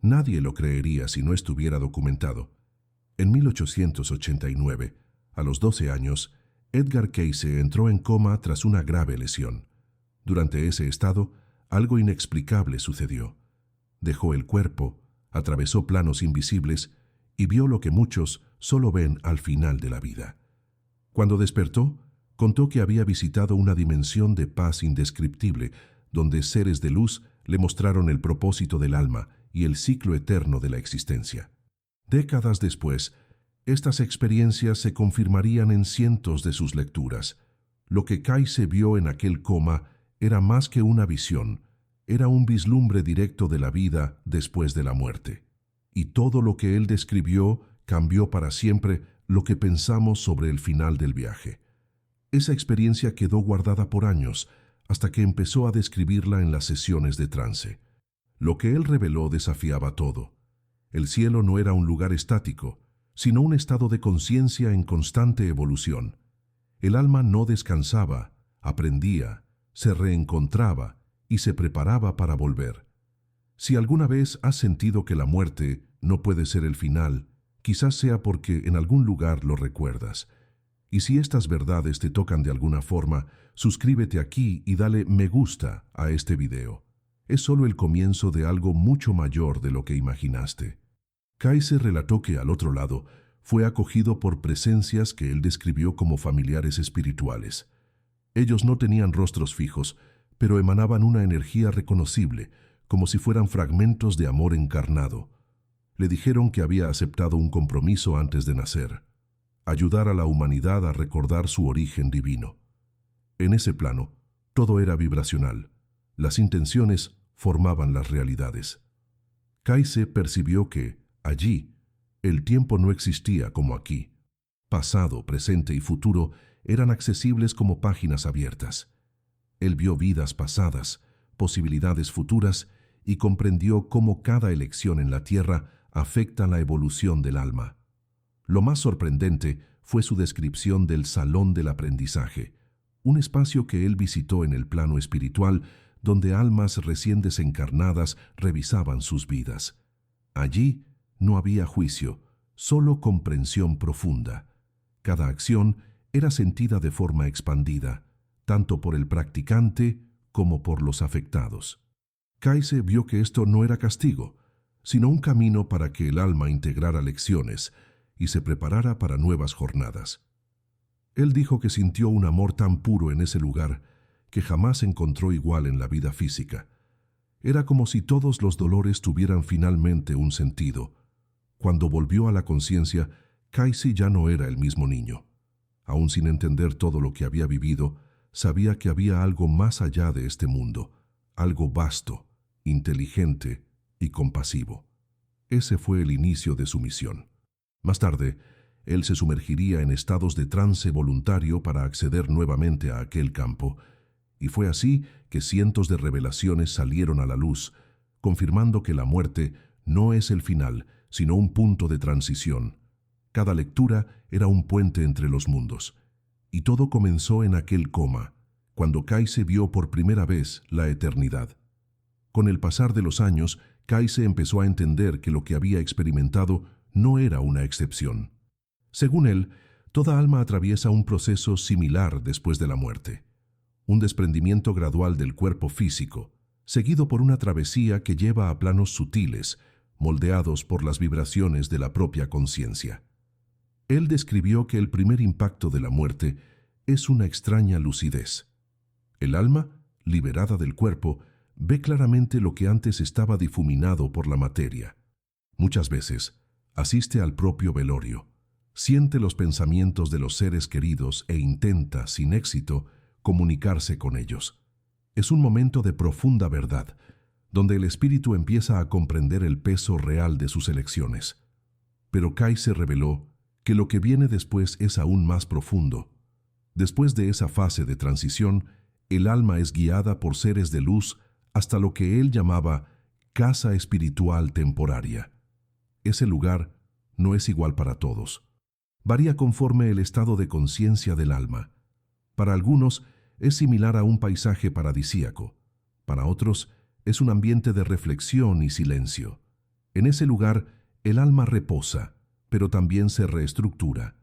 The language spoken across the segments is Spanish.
Nadie lo creería si no estuviera documentado. En 1889, a los 12 años, Edgar Cayce entró en coma tras una grave lesión. Durante ese estado, algo inexplicable sucedió. Dejó el cuerpo, atravesó planos invisibles y vio lo que muchos solo ven al final de la vida. Cuando despertó, contó que había visitado una dimensión de paz indescriptible, donde seres de luz le mostraron el propósito del alma y el ciclo eterno de la existencia. Décadas después, estas experiencias se confirmarían en cientos de sus lecturas. Lo que Cayce vio en aquel coma era más que una visión, era un vislumbre directo de la vida después de la muerte. Y todo lo que él describió cambió para siempre lo que pensamos sobre el final del viaje. Esa experiencia quedó guardada por años, hasta que empezó a describirla en las sesiones de trance. Lo que él reveló desafiaba todo. El cielo no era un lugar estático, sino un estado de conciencia en constante evolución. El alma no descansaba, aprendía, se reencontraba y se preparaba para volver. Si alguna vez has sentido que la muerte no puede ser el final, quizás sea porque en algún lugar lo recuerdas. Y si estas verdades te tocan de alguna forma, suscríbete aquí y dale me gusta a este video. Es solo el comienzo de algo mucho mayor de lo que imaginaste. Cayce relató que al otro lado fue acogido por presencias que él describió como familiares espirituales. Ellos no tenían rostros fijos, pero emanaban una energía reconocible, como si fueran fragmentos de amor encarnado. Le dijeron que había aceptado un compromiso antes de nacer: ayudar a la humanidad a recordar su origen divino. En ese plano, todo era vibracional. Las intenciones formaban las realidades. Cayce percibió que, allí, el tiempo no existía como aquí. Pasado, presente y futuro eran accesibles como páginas abiertas. Él vio vidas pasadas, posibilidades futuras y comprendió cómo cada elección en la Tierra afecta la evolución del alma. Lo más sorprendente fue su descripción del Salón del Aprendizaje, un espacio que él visitó en el plano espiritual, donde almas recién desencarnadas revisaban sus vidas. Allí no había juicio, solo comprensión profunda. Cada acción era sentida de forma expandida, tanto por el practicante como por los afectados. Cayce vio que esto no era castigo, sino un camino para que el alma integrara lecciones y se preparara para nuevas jornadas. Él dijo que sintió un amor tan puro en ese lugar que jamás encontró igual en la vida física. Era como si todos los dolores tuvieran finalmente un sentido. Cuando volvió a la conciencia, Cayce ya no era el mismo niño. Aún sin entender todo lo que había vivido, sabía que había algo más allá de este mundo, algo vasto, inteligente y compasivo. Ese fue el inicio de su misión. Más tarde, él se sumergiría en estados de trance voluntario para acceder nuevamente a aquel campo, y fue así que cientos de revelaciones salieron a la luz, confirmando que la muerte no es el final, sino un punto de transición. Cada lectura era un puente entre los mundos. Y todo comenzó en aquel coma, cuando Cayce vio por primera vez la eternidad. Con el pasar de los años, Cayce empezó a entender que lo que había experimentado no era una excepción. Según él, toda alma atraviesa un proceso similar después de la muerte. Un desprendimiento gradual del cuerpo físico, seguido por una travesía que lleva a planos sutiles, moldeados por las vibraciones de la propia conciencia. Él describió que el primer impacto de la muerte es una extraña lucidez. El alma, liberada del cuerpo, ve claramente lo que antes estaba difuminado por la materia. Muchas veces, asiste al propio velorio, siente los pensamientos de los seres queridos e intenta, sin éxito, comunicarse con ellos. Es un momento de profunda verdad, donde el espíritu empieza a comprender el peso real de sus elecciones. Pero Cayce reveló que lo que viene después es aún más profundo. Después de esa fase de transición, el alma es guiada por seres de luz hasta lo que él llamaba casa espiritual temporaria. Ese lugar no es igual para todos. Varía conforme el estado de conciencia del alma. Para algunos es similar a un paisaje paradisíaco. Para otros es un ambiente de reflexión y silencio. En ese lugar, el alma reposa, pero también se reestructura.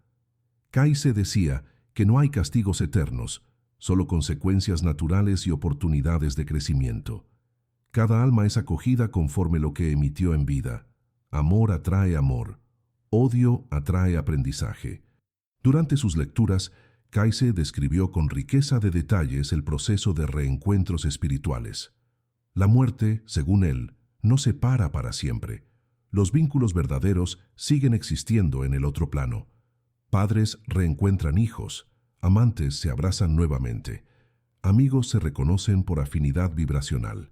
Kayse decía que no hay castigos eternos, solo consecuencias naturales y oportunidades de crecimiento. Cada alma es acogida conforme lo que emitió en vida. Amor atrae amor. Odio atrae aprendizaje. Durante sus lecturas, Kayse describió con riqueza de detalles el proceso de reencuentros espirituales. La muerte, según él, no se para para siempre. Los vínculos verdaderos siguen existiendo en el otro plano. Padres reencuentran hijos, amantes se abrazan nuevamente, amigos se reconocen por afinidad vibracional.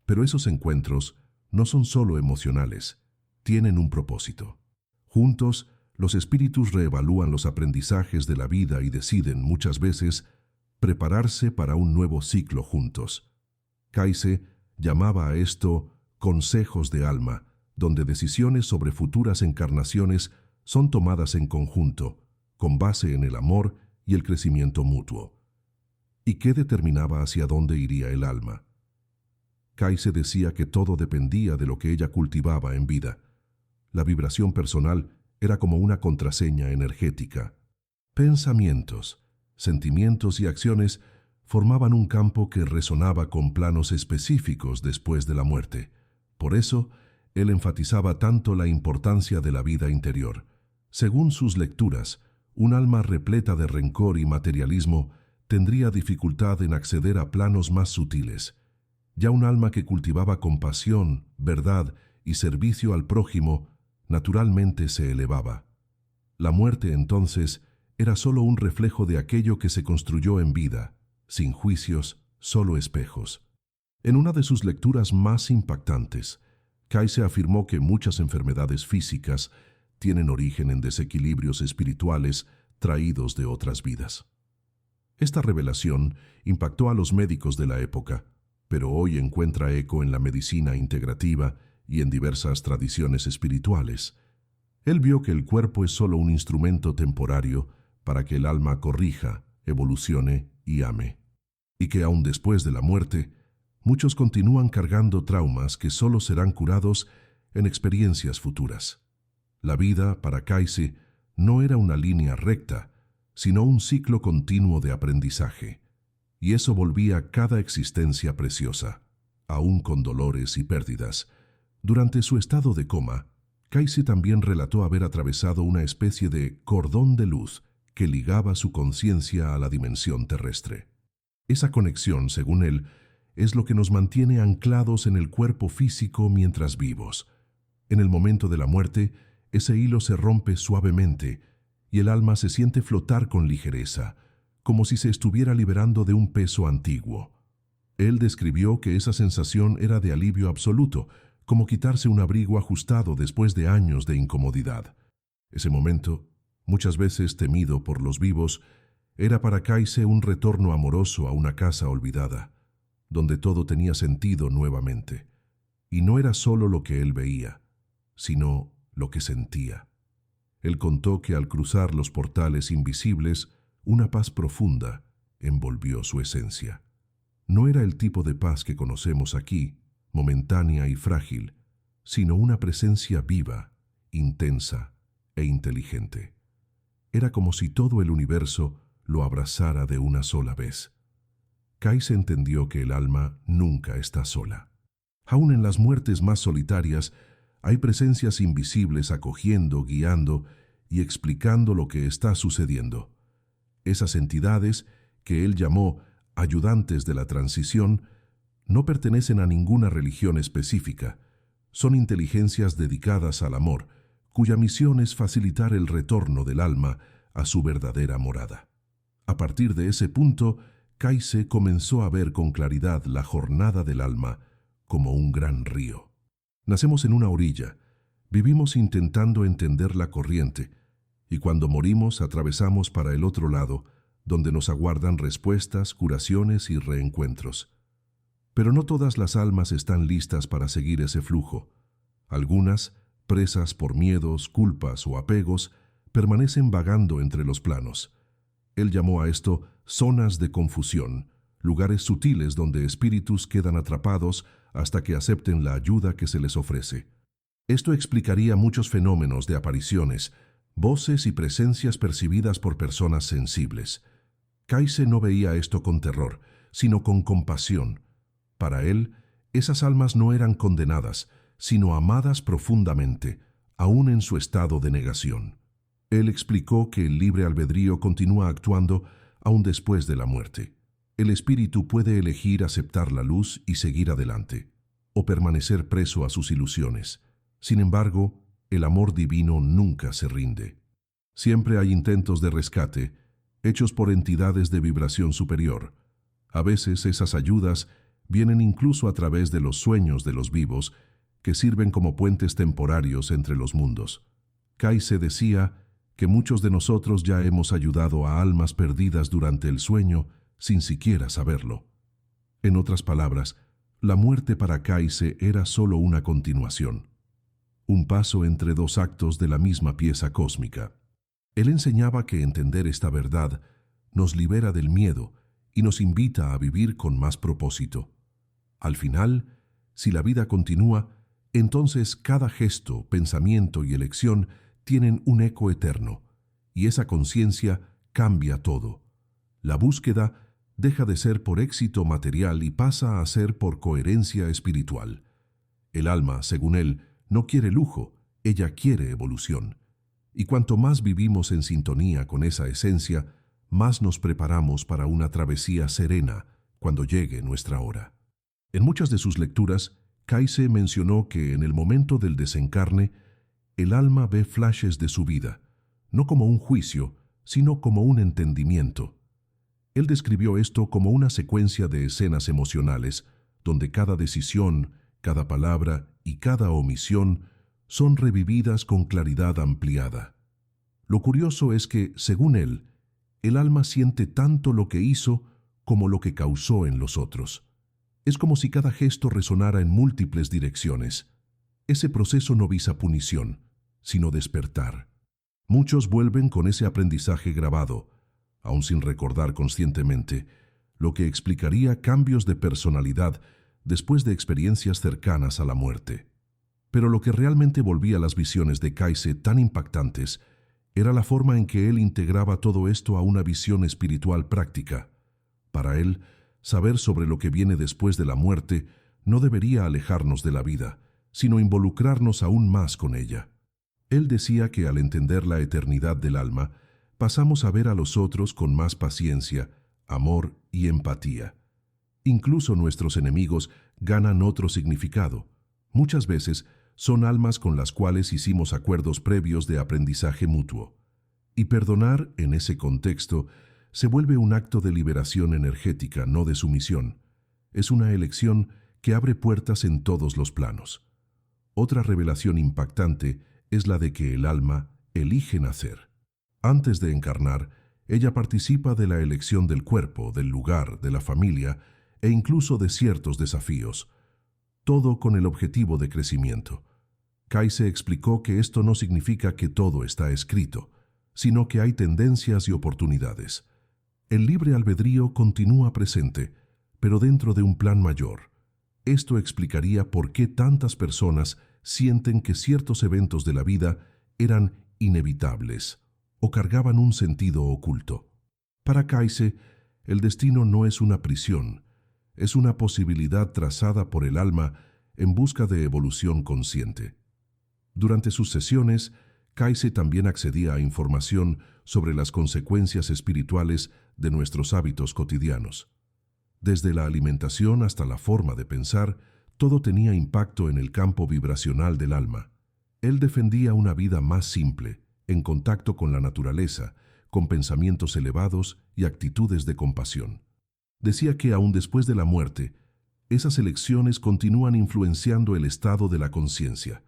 Pero esos encuentros no son solo emocionales, tienen un propósito. Juntos, los espíritus reevalúan los aprendizajes de la vida y deciden, muchas veces, prepararse para un nuevo ciclo juntos. Kayse llamaba a esto consejos de alma, donde decisiones sobre futuras encarnaciones son tomadas en conjunto, con base en el amor y el crecimiento mutuo. ¿Y qué determinaba hacia dónde iría el alma? Kayse decía que todo dependía de lo que ella cultivaba en vida. La vibración personal era como una contraseña energética. Pensamientos, sentimientos y acciones formaban un campo que resonaba con planos específicos después de la muerte. Por eso, él enfatizaba tanto la importancia de la vida interior. Según sus lecturas, un alma repleta de rencor y materialismo tendría dificultad en acceder a planos más sutiles. Ya un alma que cultivaba compasión, verdad y servicio al prójimo naturalmente se elevaba. La muerte, entonces, era solo un reflejo de aquello que se construyó en vida, sin juicios, solo espejos. En una de sus lecturas más impactantes, Kayse afirmó que muchas enfermedades físicas tienen origen en desequilibrios espirituales traídos de otras vidas. Esta revelación impactó a los médicos de la época, pero hoy encuentra eco en la medicina integrativa y en diversas tradiciones espirituales. Él vio que el cuerpo es solo un instrumento temporario para que el alma corrija, evolucione y ame, y que aún después de la muerte, muchos continúan cargando traumas que solo serán curados en experiencias futuras. La vida, para Kayse, no era una línea recta, sino un ciclo continuo de aprendizaje, y eso volvía cada existencia preciosa, aún con dolores y pérdidas. Durante su estado de coma, Kayse también relató haber atravesado una especie de cordón de luz que ligaba su conciencia a la dimensión terrestre. Esa conexión, según él, es lo que nos mantiene anclados en el cuerpo físico mientras vivos. En el momento de la muerte, ese hilo se rompe suavemente y el alma se siente flotar con ligereza, como si se estuviera liberando de un peso antiguo. Él describió que esa sensación era de alivio absoluto, como quitarse un abrigo ajustado después de años de incomodidad. Ese momento, muchas veces temido por los vivos, era para Kayse un retorno amoroso a una casa olvidada, donde todo tenía sentido nuevamente. Y no era solo lo que él veía, sino lo que sentía. Él contó que al cruzar los portales invisibles, una paz profunda envolvió su esencia. No era el tipo de paz que conocemos aquí, momentánea y frágil, sino una presencia viva, intensa e inteligente. Era como si todo el universo lo abrazara de una sola vez. Kayse entendió que el alma nunca está sola. Aún en las muertes más solitarias, hay presencias invisibles acogiendo, guiando y explicando lo que está sucediendo. Esas entidades, que él llamó ayudantes de la transición, no pertenecen a ninguna religión específica. Son inteligencias dedicadas al amor, cuya misión es facilitar el retorno del alma a su verdadera morada. A partir de ese punto, Kayse comenzó a ver con claridad la jornada del alma como un gran río. Nacemos en una orilla, vivimos intentando entender la corriente, y cuando morimos atravesamos para el otro lado, donde nos aguardan respuestas, curaciones y reencuentros. Pero no todas las almas están listas para seguir ese flujo. Algunas, presas por miedos, culpas o apegos, permanecen vagando entre los planos. Él llamó a esto zonas de confusión, lugares sutiles donde espíritus quedan atrapados hasta que acepten la ayuda que se les ofrece. Esto explicaría muchos fenómenos de apariciones, voces y presencias percibidas por personas sensibles. Kayse no veía esto con terror, sino con compasión. Para él, esas almas no eran condenadas, sino amadas profundamente, aún en su estado de negación. Él explicó que el libre albedrío continúa actuando aún después de la muerte. El espíritu puede elegir aceptar la luz y seguir adelante, o permanecer preso a sus ilusiones. Sin embargo, el amor divino nunca se rinde. Siempre hay intentos de rescate, hechos por entidades de vibración superior. A veces esas ayudas vienen incluso a través de los sueños de los vivos, que sirven como puentes temporarios entre los mundos. Kayse decía que muchos de nosotros ya hemos ayudado a almas perdidas durante el sueño sin siquiera saberlo. En otras palabras, la muerte para Kayse era solo una continuación, un paso entre dos actos de la misma pieza cósmica. Él enseñaba que entender esta verdad nos libera del miedo y nos invita a vivir con más propósito. Al final, si la vida continúa, entonces cada gesto, pensamiento y elección tienen un eco eterno, y esa conciencia cambia todo. La búsqueda deja de ser por éxito material y pasa a ser por coherencia espiritual. El alma, según él, no quiere lujo, ella quiere evolución. Y cuanto más vivimos en sintonía con esa esencia, más nos preparamos para una travesía serena cuando llegue nuestra hora. En muchas de sus lecturas, Kayse mencionó que en el momento del desencarne, el alma ve flashes de su vida, no como un juicio, sino como un entendimiento. Él describió esto como una secuencia de escenas emocionales, donde cada decisión, cada palabra y cada omisión son revividas con claridad ampliada. Lo curioso es que, según él, el alma siente tanto lo que hizo como lo que causó en los otros. Es como si cada gesto resonara en múltiples direcciones. Ese proceso no visa punición, sino despertar. Muchos vuelven con ese aprendizaje grabado, aun sin recordar conscientemente, lo que explicaría cambios de personalidad después de experiencias cercanas a la muerte. Pero lo que realmente volvía las visiones de Kayse tan impactantes era la forma en que él integraba todo esto a una visión espiritual práctica. Para él, saber sobre lo que viene después de la muerte no debería alejarnos de la vida, sino involucrarnos aún más con ella. Él decía que al entender la eternidad del alma, pasamos a ver a los otros con más paciencia, amor y empatía. Incluso nuestros enemigos ganan otro significado. Muchas veces son almas con las cuales hicimos acuerdos previos de aprendizaje mutuo. Y perdonar, en ese contexto, se vuelve un acto de liberación energética, no de sumisión. Es una elección que abre puertas en todos los planos. Otra revelación impactante es la de que el alma elige nacer. Antes de encarnar, ella participa de la elección del cuerpo, del lugar, de la familia e incluso de ciertos desafíos, todo con el objetivo de crecimiento. Kayse explicó que esto no significa que todo está escrito, sino que hay tendencias y oportunidades. El libre albedrío continúa presente, pero dentro de un plan mayor. Esto explicaría por qué tantas personas sienten que ciertos eventos de la vida eran inevitables o cargaban un sentido oculto. Para Kayse, el destino no es una prisión, es una posibilidad trazada por el alma en busca de evolución consciente. Durante sus sesiones, Kayse también accedía a información sobre las consecuencias espirituales de nuestros hábitos cotidianos. Desde la alimentación hasta la forma de pensar, todo tenía impacto en el campo vibracional del alma. Él defendía una vida más simple, en contacto con la naturaleza, con pensamientos elevados y actitudes de compasión. Decía que aún después de la muerte, esas elecciones continúan influenciando el estado de la conciencia.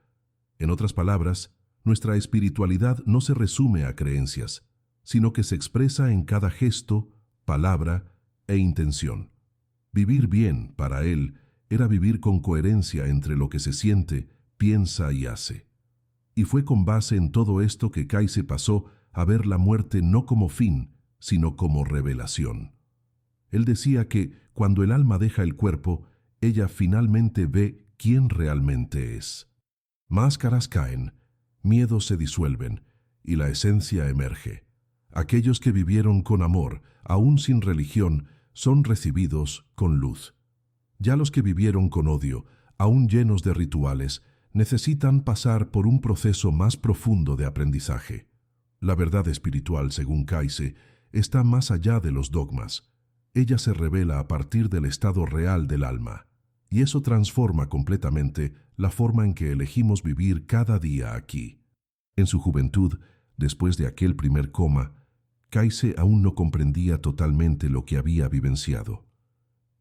En otras palabras, nuestra espiritualidad no se resume a creencias, sino que se expresa en cada gesto, palabra e intención. Vivir bien, para él, era vivir con coherencia entre lo que se siente, piensa y hace. Y fue con base en todo esto que Kayse pasó a ver la muerte no como fin, sino como revelación. Él decía que cuando el alma deja el cuerpo, ella finalmente ve quién realmente es. Máscaras caen, miedos se disuelven y la esencia emerge. Aquellos que vivieron con amor, aún sin religión, son recibidos con luz. Ya los que vivieron con odio, aún llenos de rituales, necesitan pasar por un proceso más profundo de aprendizaje. La verdad espiritual, según Kayse, está más allá de los dogmas. Ella se revela a partir del estado real del alma, y eso transforma completamente la forma en que elegimos vivir cada día aquí. En su juventud, después de aquel primer coma, Kayse aún no comprendía totalmente lo que había vivenciado.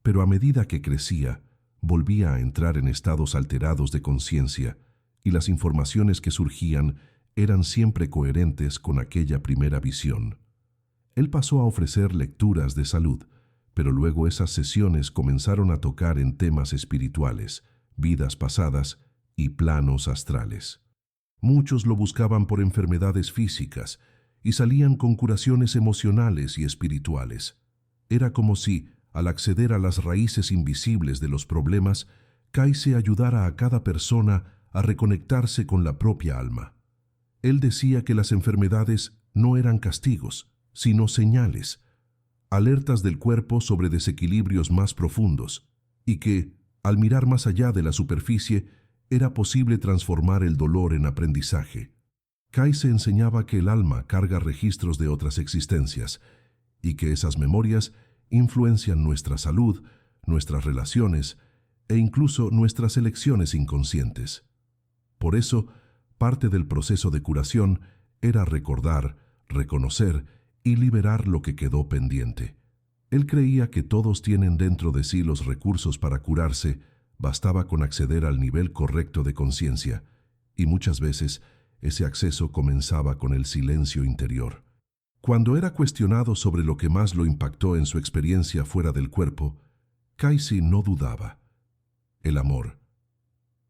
Pero a medida que crecía, volvía a entrar en estados alterados de conciencia, y las informaciones que surgían eran siempre coherentes con aquella primera visión. Él pasó a ofrecer lecturas de salud, pero luego esas sesiones comenzaron a tocar en temas espirituales, vidas pasadas y planos astrales. Muchos lo buscaban por enfermedades físicas y salían con curaciones emocionales y espirituales. Era como si, al acceder a las raíces invisibles de los problemas, Kayse ayudara a cada persona a reconectarse con la propia alma. Él decía que las enfermedades no eran castigos, sino señales, alertas del cuerpo sobre desequilibrios más profundos, y que, al mirar más allá de la superficie, era posible transformar el dolor en aprendizaje. Kayse enseñaba que el alma carga registros de otras existencias, y que esas memorias influencian nuestra salud, nuestras relaciones e incluso nuestras elecciones inconscientes. Por eso, parte del proceso de curación era recordar, reconocer y liberar lo que quedó pendiente. Él creía que todos tienen dentro de sí los recursos para curarse, bastaba con acceder al nivel correcto de conciencia, y muchas veces ese acceso comenzaba con el silencio interior. Cuando era cuestionado sobre lo que más lo impactó en su experiencia fuera del cuerpo, Kayse no dudaba. El amor.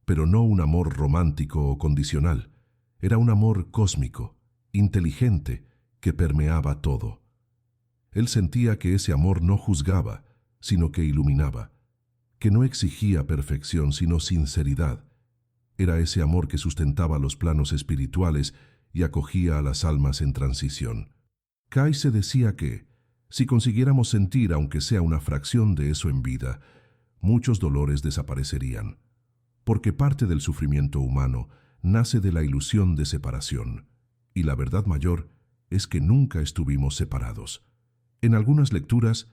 Pero no un amor romántico o condicional. Era un amor cósmico, inteligente, que permeaba todo. Él sentía que ese amor no juzgaba, sino que iluminaba, que no exigía perfección, sino sinceridad. Era ese amor que sustentaba los planos espirituales y acogía a las almas en transición. Kayse decía que, si consiguiéramos sentir aunque sea una fracción de eso en vida, muchos dolores desaparecerían, porque parte del sufrimiento humano nace de la ilusión de separación, y la verdad mayor es que nunca estuvimos separados. En algunas lecturas,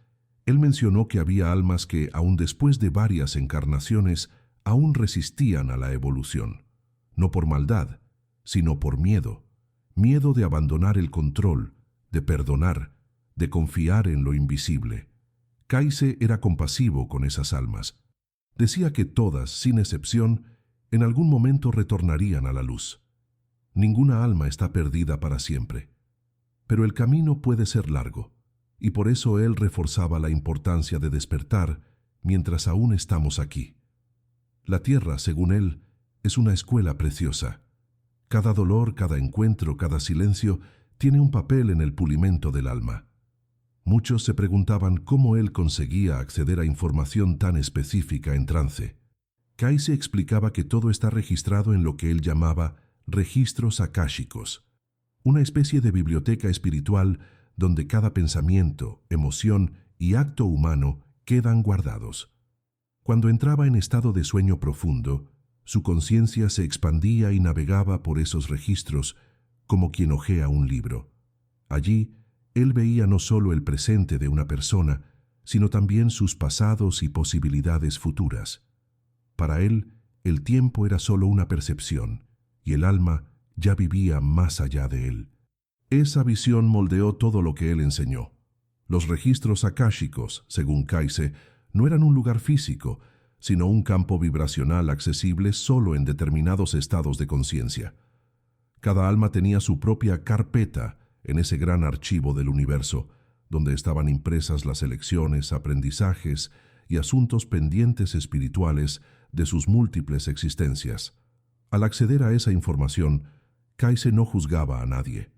él mencionó que había almas que, aun después de varias encarnaciones, aún resistían a la evolución, no por maldad, sino por miedo, miedo de abandonar el control, de perdonar, de confiar en lo invisible. Kayse era compasivo con esas almas. Decía que todas, sin excepción, en algún momento retornarían a la luz. Ninguna alma está perdida para siempre. Pero el camino puede ser largo, y por eso él reforzaba la importancia de despertar mientras aún estamos aquí. La tierra, según él, es una escuela preciosa. Cada dolor, cada encuentro, cada silencio tiene un papel en el pulimento del alma. Muchos se preguntaban cómo él conseguía acceder a información tan específica en trance. Kayse explicaba que todo está registrado en lo que él llamaba registros akáshicos, una especie de biblioteca espiritual donde cada pensamiento, emoción y acto humano quedan guardados. Cuando entraba en estado de sueño profundo, su conciencia se expandía y navegaba por esos registros como quien hojea un libro. Allí, él veía no solo el presente de una persona, sino también sus pasados y posibilidades futuras. Para él, el tiempo era solo una percepción, y el alma ya vivía más allá de él. Esa visión moldeó todo lo que él enseñó. Los registros akáshicos, según Kayse, no eran un lugar físico, sino un campo vibracional accesible solo en determinados estados de conciencia. Cada alma tenía su propia carpeta en ese gran archivo del universo, donde estaban impresas las elecciones, aprendizajes y asuntos pendientes espirituales de sus múltiples existencias. Al acceder a esa información, Kayse no juzgaba a nadie.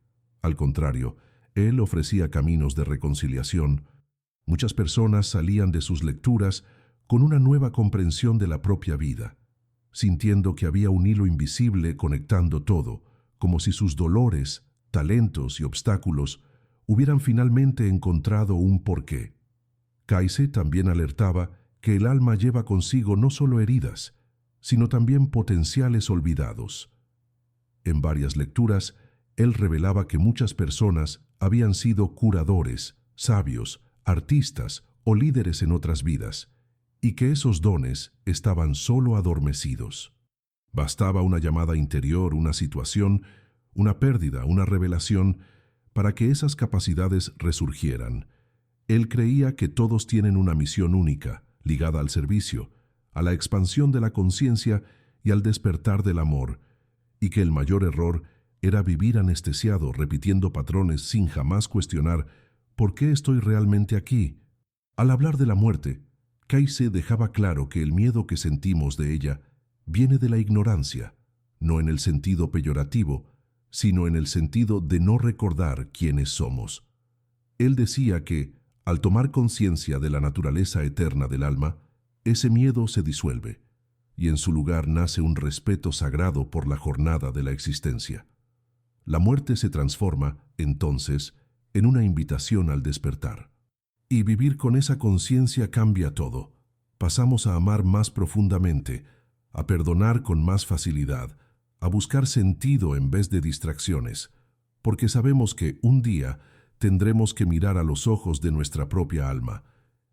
Al contrario, él ofrecía caminos de reconciliación. Muchas personas salían de sus lecturas con una nueva comprensión de la propia vida. sintiendo que había un hilo invisible conectando todo, como si sus dolores, talentos y obstáculos hubieran finalmente encontrado un porqué. Kayse también alertaba que el alma lleva consigo no solo heridas, sino también potenciales olvidados. En varias lecturas, él revelaba que muchas personas habían sido curadores, sabios, artistas o líderes en otras vidas, y que esos dones estaban solo adormecidos. Bastaba una llamada interior, una situación, una pérdida, una revelación, para que esas capacidades resurgieran. Él creía que todos tienen una misión única, ligada al servicio, a la expansión de la conciencia y al despertar del amor, y que el mayor error era vivir anestesiado repitiendo patrones sin jamás cuestionar ¿por qué estoy realmente aquí? Al hablar de la muerte, Kayse dejaba claro que el miedo que sentimos de ella viene de la ignorancia, no en el sentido peyorativo, sino en el sentido de no recordar quiénes somos. Él decía que, al tomar conciencia de la naturaleza eterna del alma, ese miedo se disuelve, y en su lugar nace un respeto sagrado por la jornada de la existencia. La muerte se transforma, entonces, en una invitación al despertar. Y vivir con esa conciencia cambia todo. Pasamos a amar más profundamente, a perdonar con más facilidad, a buscar sentido en vez de distracciones, porque sabemos que un día tendremos que mirar a los ojos de nuestra propia alma.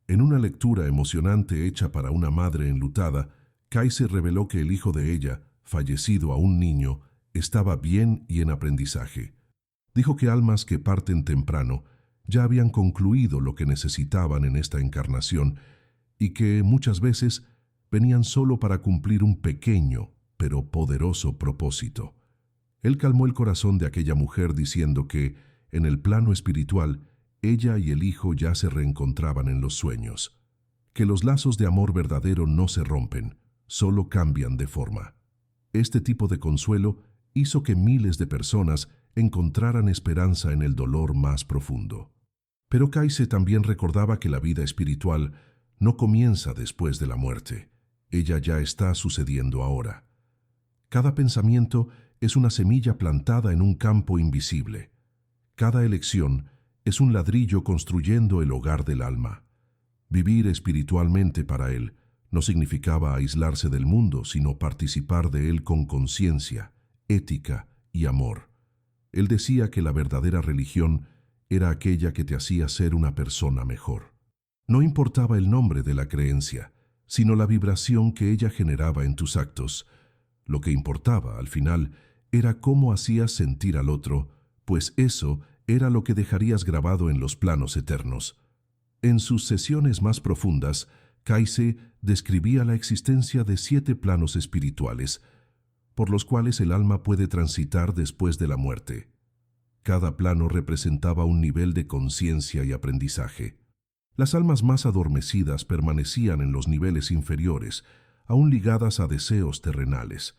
En una lectura emocionante hecha para una madre enlutada, Kayse reveló que el hijo de ella, fallecido aún niño, estaba bien y en aprendizaje. Dijo que almas que parten temprano ya habían concluido lo que necesitaban en esta encarnación y que muchas veces venían solo para cumplir un pequeño pero poderoso propósito. Él calmó el corazón de aquella mujer diciendo que, en el plano espiritual, ella y el hijo ya se reencontraban en los sueños, que los lazos de amor verdadero no se rompen, solo cambian de forma. Este tipo de consuelo hizo que miles de personas encontraran esperanza en el dolor más profundo. Pero Kayse también recordaba que la vida espiritual no comienza después de la muerte. Ella ya está sucediendo ahora. Cada pensamiento es una semilla plantada en un campo invisible. Cada elección es un ladrillo construyendo el hogar del alma. Vivir espiritualmente para él no significaba aislarse del mundo, sino participar de él con conciencia, ética y amor. Él decía que la verdadera religión era aquella que te hacía ser una persona mejor. No importaba el nombre de la creencia, sino la vibración que ella generaba en tus actos. Lo que importaba, al final, era cómo hacías sentir al otro, pues eso era lo que dejarías grabado en los planos eternos. En sus sesiones más profundas, Kayse describía la existencia de 7 planos espirituales, por los cuales el alma puede transitar después de la muerte. Cada plano representaba un nivel de conciencia y aprendizaje. Las almas más adormecidas permanecían en los niveles inferiores, aún ligadas a deseos terrenales.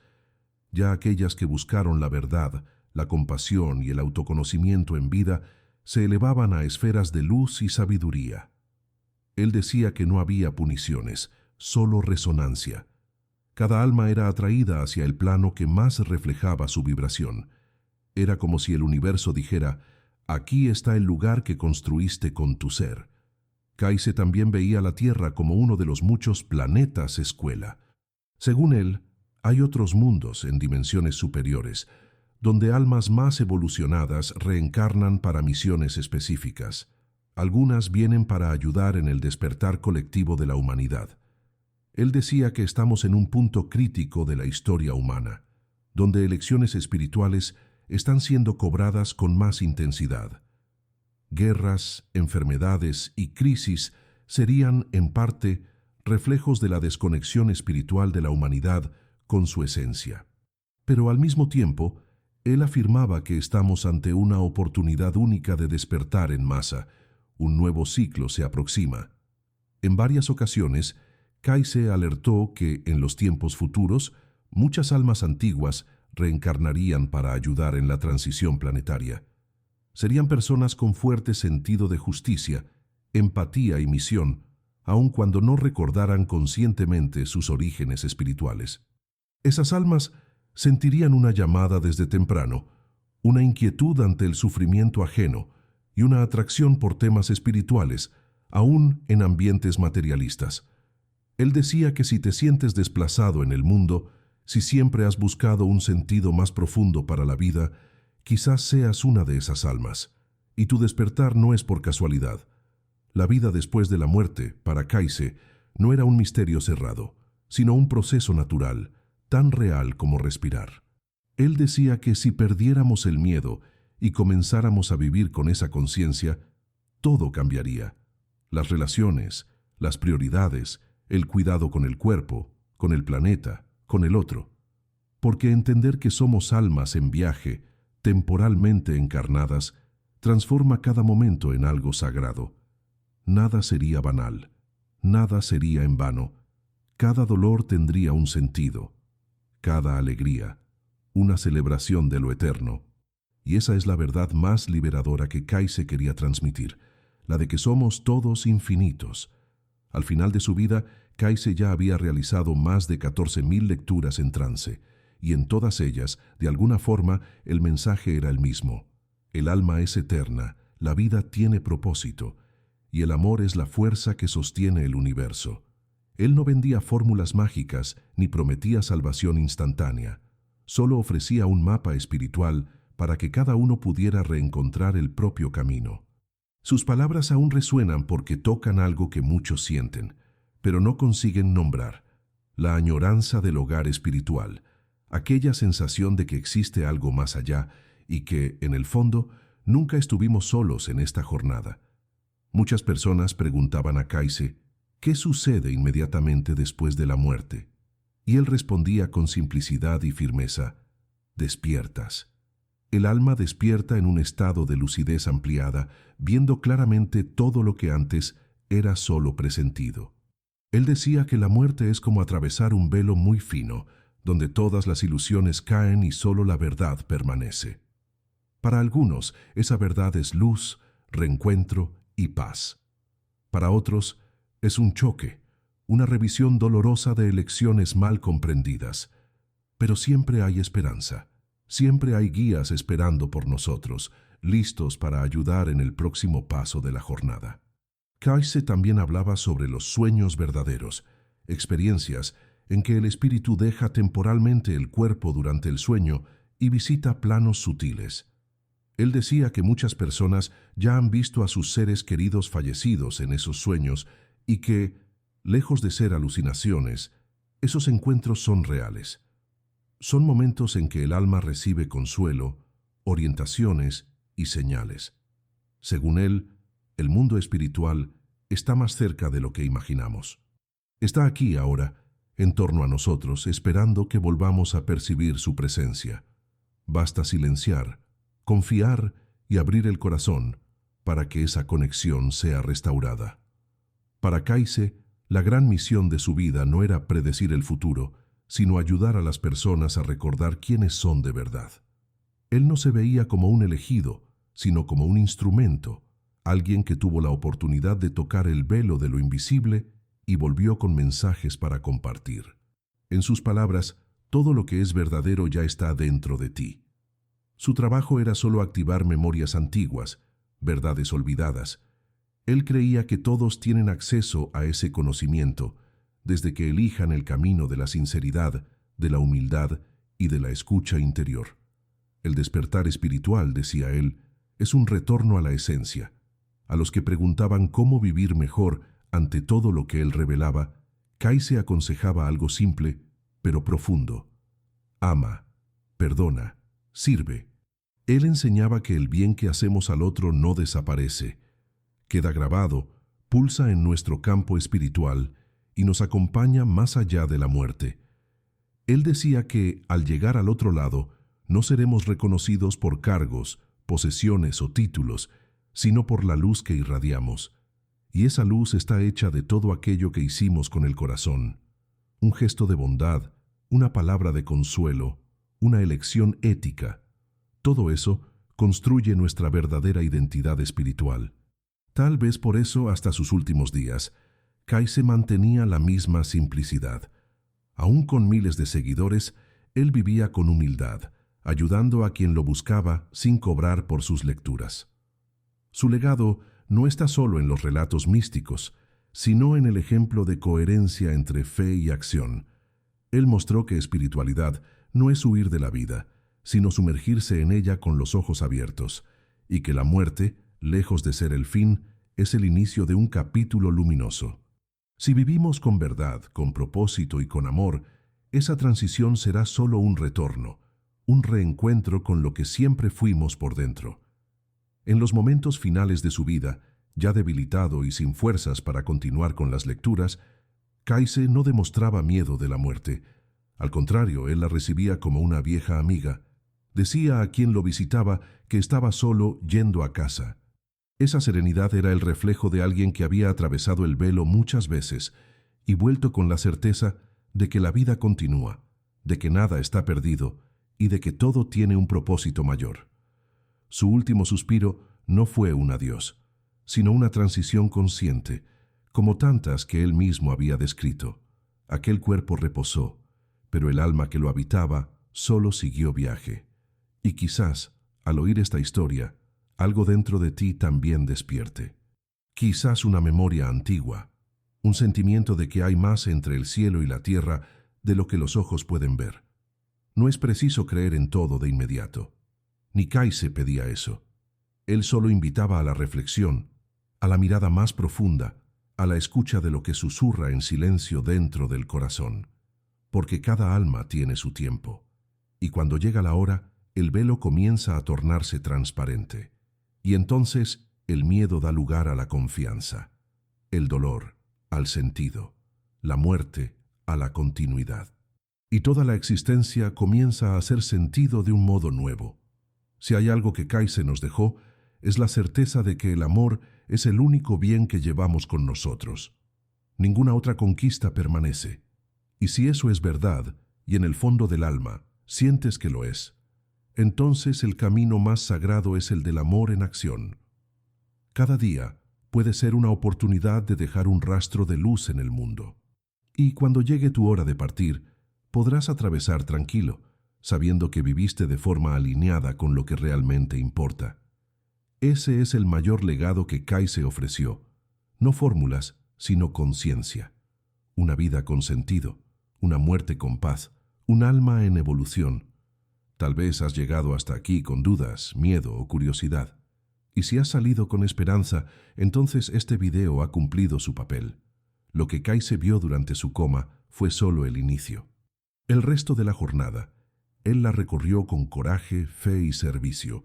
Ya aquellas que buscaron la verdad, la compasión y el autoconocimiento en vida se elevaban a esferas de luz y sabiduría. Él decía que no había puniciones, solo resonancia. Cada alma era atraída hacia el plano que más reflejaba su vibración. Era como si el universo dijera, aquí está el lugar que construiste con tu ser. Kayse también veía la Tierra como uno de los muchos planetas escuela. Según él, hay otros mundos en dimensiones superiores, donde almas más evolucionadas reencarnan para misiones específicas. Algunas vienen para ayudar en el despertar colectivo de la humanidad. Él decía que estamos en un punto crítico de la historia humana, donde elecciones espirituales están siendo cobradas con más intensidad. Guerras, enfermedades y crisis serían, en parte, reflejos de la desconexión espiritual de la humanidad con su esencia. Pero al mismo tiempo, él afirmaba que estamos ante una oportunidad única de despertar en masa. Un nuevo ciclo se aproxima. En varias ocasiones, Kayse alertó que, en los tiempos futuros, muchas almas antiguas reencarnarían para ayudar en la transición planetaria. Serían personas con fuerte sentido de justicia, empatía y misión, aun cuando no recordaran conscientemente sus orígenes espirituales. Esas almas sentirían una llamada desde temprano, una inquietud ante el sufrimiento ajeno y una atracción por temas espirituales, aún en ambientes materialistas. Él decía que si te sientes desplazado en el mundo, si siempre has buscado un sentido más profundo para la vida, quizás seas una de esas almas, y tu despertar no es por casualidad. La vida después de la muerte, para Kayse, no era un misterio cerrado, sino un proceso natural, tan real como respirar. Él decía que si perdiéramos el miedo y comenzáramos a vivir con esa conciencia, todo cambiaría. Las relaciones, las prioridades, el cuidado con el cuerpo, con el planeta, con el otro. Porque entender que somos almas en viaje, temporalmente encarnadas, transforma cada momento en algo sagrado. Nada sería banal, nada sería en vano. Cada dolor tendría un sentido, cada alegría, una celebración de lo eterno. Y esa es la verdad más liberadora que Kayse quería transmitir, la de que somos todos infinitos. Al final de su vida, Kayse ya había realizado más de 14.000 lecturas en trance, y en todas ellas, de alguna forma, el mensaje era el mismo. El alma es eterna, la vida tiene propósito, y el amor es la fuerza que sostiene el universo. Él no vendía fórmulas mágicas ni prometía salvación instantánea. Solo ofrecía un mapa espiritual para que cada uno pudiera reencontrar el propio camino. Sus palabras aún resuenan porque tocan algo que muchos sienten, pero no consiguen nombrar: la añoranza del hogar espiritual, aquella sensación de que existe algo más allá y que, en el fondo, nunca estuvimos solos en esta jornada. Muchas personas preguntaban a Kayse, ¿qué sucede inmediatamente después de la muerte? Y él respondía con simplicidad y firmeza: despiertas. El alma despierta en un estado de lucidez ampliada, viendo claramente todo lo que antes era solo presentido. Él decía que la muerte es como atravesar un velo muy fino, donde todas las ilusiones caen y solo la verdad permanece. Para algunos, esa verdad es luz, reencuentro y paz. Para otros, es un choque, una revisión dolorosa de elecciones mal comprendidas. Pero siempre hay esperanza. Siempre hay guías esperando por nosotros, listos para ayudar en el próximo paso de la jornada. Kayse también hablaba sobre los sueños verdaderos, experiencias en que el espíritu deja temporalmente el cuerpo durante el sueño y visita planos sutiles. Él decía que muchas personas ya han visto a sus seres queridos fallecidos en esos sueños y que, lejos de ser alucinaciones, esos encuentros son reales. Son momentos en que el alma recibe consuelo, orientaciones y señales. Según él, el mundo espiritual está más cerca de lo que imaginamos. Está aquí ahora, en torno a nosotros, esperando que volvamos a percibir su presencia. Basta silenciar, confiar y abrir el corazón para que esa conexión sea restaurada. Para Kayse, la gran misión de su vida no era predecir el futuro, sino ayudar a las personas a recordar quiénes son de verdad. Él no se veía como un elegido, sino como un instrumento, alguien que tuvo la oportunidad de tocar el velo de lo invisible y volvió con mensajes para compartir. En sus palabras, todo lo que es verdadero ya está dentro de ti. Su trabajo era solo activar memorias antiguas, verdades olvidadas. Él creía que todos tienen acceso a ese conocimiento, desde que elijan el camino de la sinceridad, de la humildad y de la escucha interior. El despertar espiritual, decía él, es un retorno a la esencia. A los que preguntaban cómo vivir mejor ante todo lo que él revelaba, Kayse aconsejaba algo simple, pero profundo. Ama, perdona, sirve. Él enseñaba que el bien que hacemos al otro no desaparece. Queda grabado, pulsa en nuestro campo espiritual y nos acompaña más allá de la muerte. Él decía que, al llegar al otro lado, no seremos reconocidos por cargos, posesiones o títulos, sino por la luz que irradiamos. Y esa luz está hecha de todo aquello que hicimos con el corazón. Un gesto de bondad, una palabra de consuelo, una elección ética. Todo eso construye nuestra verdadera identidad espiritual. Tal vez por eso, hasta sus últimos días, Kayse mantenía la misma simplicidad. Aún con miles de seguidores, él vivía con humildad, ayudando a quien lo buscaba sin cobrar por sus lecturas. Su legado no está solo en los relatos místicos, sino en el ejemplo de coherencia entre fe y acción. Él mostró que espiritualidad no es huir de la vida, sino sumergirse en ella con los ojos abiertos, y que la muerte, lejos de ser el fin, es el inicio de un capítulo luminoso. Si vivimos con verdad, con propósito y con amor, esa transición será solo un retorno, un reencuentro con lo que siempre fuimos por dentro. En los momentos finales de su vida, ya debilitado y sin fuerzas para continuar con las lecturas, Kayse no demostraba miedo de la muerte. Al contrario, él la recibía como una vieja amiga. Decía a quien lo visitaba que estaba solo yendo a casa. Esa serenidad era el reflejo de alguien que había atravesado el velo muchas veces y vuelto con la certeza de que la vida continúa, de que nada está perdido y de que todo tiene un propósito mayor. Su último suspiro no fue un adiós, sino una transición consciente, como tantas que él mismo había descrito. Aquel cuerpo reposó, pero el alma que lo habitaba solo siguió viaje. Y quizás, al oír esta historia, algo dentro de ti también despierte. Quizás una memoria antigua, un sentimiento de que hay más entre el cielo y la tierra de lo que los ojos pueden ver. No es preciso creer en todo de inmediato. Ni Kayse pedía eso. Él solo invitaba a la reflexión, a la mirada más profunda, a la escucha de lo que susurra en silencio dentro del corazón. Porque cada alma tiene su tiempo. Y cuando llega la hora, el velo comienza a tornarse transparente. Y entonces el miedo da lugar a la confianza, el dolor al sentido, la muerte a la continuidad. Y toda la existencia comienza a hacer sentido de un modo nuevo. Si hay algo que Kayse nos dejó, es la certeza de que el amor es el único bien que llevamos con nosotros. Ninguna otra conquista permanece. Y si eso es verdad, y en el fondo del alma sientes que lo es, entonces el camino más sagrado es el del amor en acción. Cada día puede ser una oportunidad de dejar un rastro de luz en el mundo. Y cuando llegue tu hora de partir, podrás atravesar tranquilo, sabiendo que viviste de forma alineada con lo que realmente importa. Ese es el mayor legado que Kayse ofreció. No fórmulas, sino conciencia. Una vida con sentido, una muerte con paz, un alma en evolución. Tal vez has llegado hasta aquí con dudas, miedo o curiosidad. Y si has salido con esperanza, entonces este video ha cumplido su papel. Lo que Kayse vio durante su coma fue solo el inicio. El resto de la jornada, él la recorrió con coraje, fe y servicio.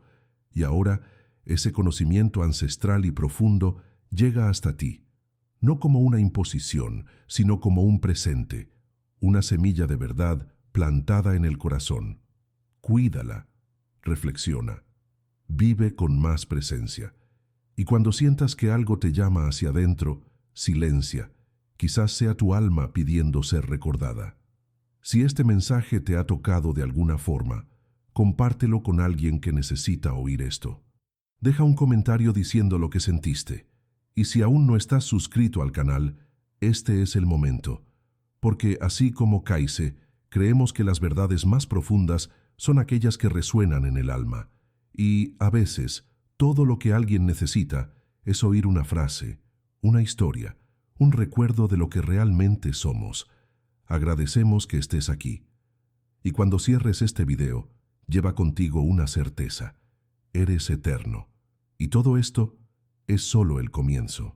Y ahora, ese conocimiento ancestral y profundo llega hasta ti. No como una imposición, sino como un presente, una semilla de verdad plantada en el corazón. Cuídala, reflexiona, vive con más presencia. Y cuando sientas que algo te llama hacia adentro, silencia. Quizás sea tu alma pidiendo ser recordada. Si este mensaje te ha tocado de alguna forma, compártelo con alguien que necesita oír esto. Deja un comentario diciendo lo que sentiste. Y si aún no estás suscrito al canal, este es el momento. Porque así como Kayse, creemos que las verdades más profundas son aquellas que resuenan en el alma. Y, a veces, todo lo que alguien necesita es oír una frase, una historia, un recuerdo de lo que realmente somos. Agradecemos que estés aquí. Y cuando cierres este video, lleva contigo una certeza. Eres eterno. Y todo esto es solo el comienzo.